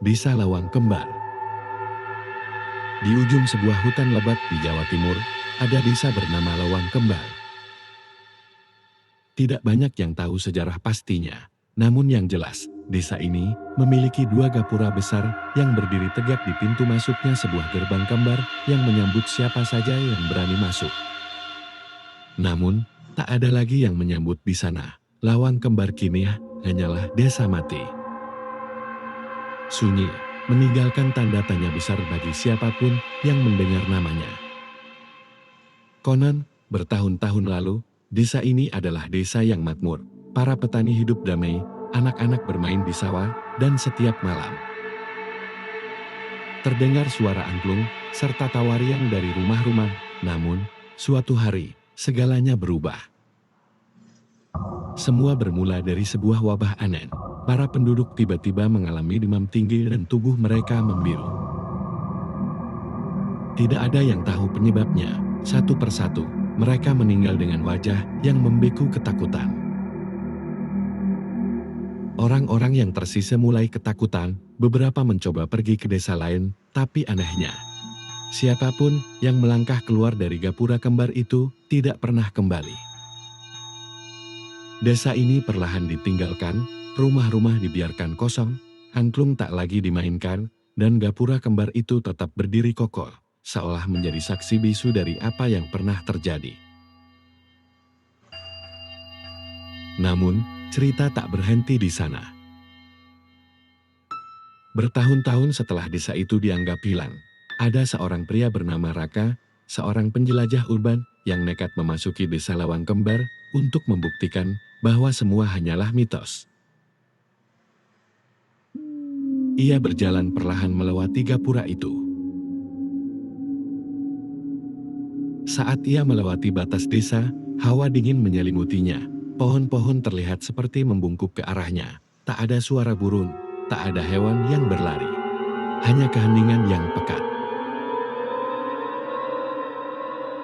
Desa Lawang Kembar. Di ujung sebuah hutan lebat di Jawa Timur, ada desa bernama Lawang Kembar. Tidak banyak yang tahu sejarah pastinya, namun yang jelas, desa ini memiliki dua gapura besar yang berdiri tegak di pintu masuknya sebuah gerbang kembar yang menyambut siapa saja yang berani masuk. Namun, tak ada lagi yang menyambut di sana. Lawang Kembar kini hanyalah desa mati. Sunyi, meninggalkan tanda tanya besar bagi siapapun yang mendengar namanya. Konon, bertahun-tahun lalu, desa ini adalah desa yang makmur. Para petani hidup damai, anak-anak bermain di sawah, dan setiap malam terdengar suara angklung serta tawarian dari rumah-rumah. Namun, suatu hari, segalanya berubah. Semua bermula dari sebuah wabah aneh. Para penduduk tiba-tiba mengalami demam tinggi dan tubuh mereka membiru. Tidak ada yang tahu penyebabnya. Satu persatu, mereka meninggal dengan wajah yang membeku ketakutan. Orang-orang yang tersisa mulai ketakutan, beberapa mencoba pergi ke desa lain, tapi anehnya, siapapun yang melangkah keluar dari gapura kembar itu tidak pernah kembali. Desa ini perlahan ditinggalkan, rumah-rumah dibiarkan kosong, angklung tak lagi dimainkan, dan gapura kembar itu tetap berdiri kokoh, seolah menjadi saksi bisu dari apa yang pernah terjadi. Namun, cerita tak berhenti di sana. Bertahun-tahun setelah desa itu dianggap hilang, ada seorang pria bernama Raka, seorang penjelajah urban yang nekat memasuki desa Lawang Kembar untuk membuktikan bahwa semua hanyalah mitos. Ia berjalan perlahan melewati gapura itu. Saat ia melewati batas desa, hawa dingin menyelimutinya. Pohon-pohon terlihat seperti membungkuk ke arahnya. Tak ada suara burung, tak ada hewan yang berlari. Hanya keheningan yang pekat.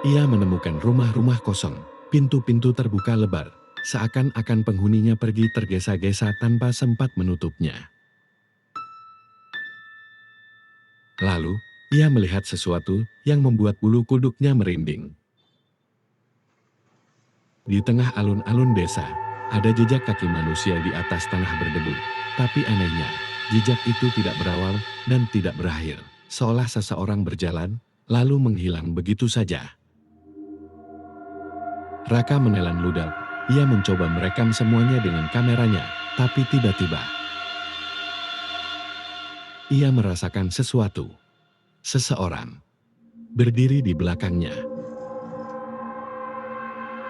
Ia menemukan rumah-rumah kosong, pintu-pintu terbuka lebar, seakan-akan penghuninya pergi tergesa-gesa tanpa sempat menutupnya. Lalu, ia melihat sesuatu yang membuat bulu kuduknya merinding. Di tengah alun-alun desa, ada jejak kaki manusia di atas tanah berdebu. Tapi anehnya, jejak itu tidak berawal dan tidak berakhir, seolah seseorang berjalan, lalu menghilang begitu saja. Raka menelan ludah, ia mencoba merekam semuanya dengan kameranya, tapi tiba-tiba ia merasakan sesuatu. Seseorang berdiri di belakangnya.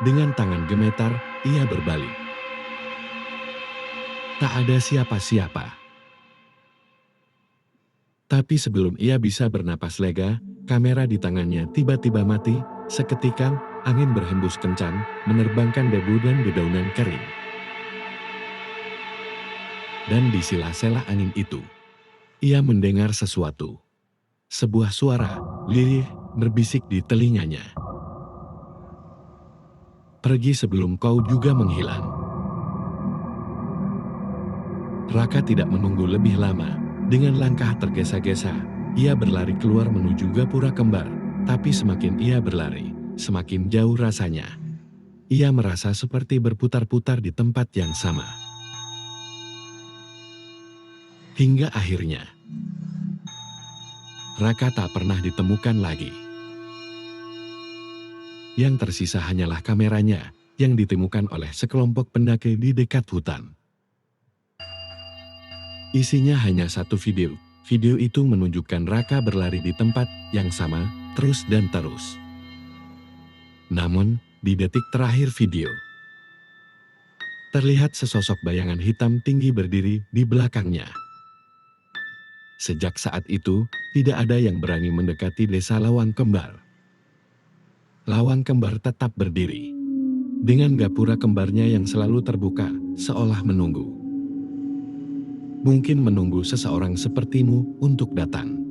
Dengan tangan gemetar, ia berbalik. Tak ada siapa-siapa. Tapi sebelum ia bisa bernapas lega, kamera di tangannya tiba-tiba mati. Seketika, angin berhembus kencang, menerbangkan debu dan dedaunan kering. Dan di sela-sela angin itu, ia mendengar sesuatu. Sebuah suara, lirih, berbisik di telinganya. Pergi sebelum kau juga menghilang. Raka tidak menunggu lebih lama. Dengan langkah tergesa-gesa, ia berlari keluar menuju gapura kembar. Tapi semakin ia berlari, semakin jauh rasanya. Ia merasa seperti berputar-putar di tempat yang sama. Hingga akhirnya, Raka tak pernah ditemukan lagi. Yang tersisa hanyalah kameranya yang ditemukan oleh sekelompok pendaki di dekat hutan. Isinya hanya satu video. Video itu menunjukkan Raka berlari di tempat yang sama, terus dan terus. Namun, di detik terakhir video, terlihat sesosok bayangan hitam tinggi berdiri di belakangnya. Sejak saat itu, tidak ada yang berani mendekati desa Lawang Kembar. Lawang Kembar tetap berdiri. Dengan gapura kembarnya yang selalu terbuka, seolah menunggu. Mungkin menunggu seseorang sepertimu untuk datang.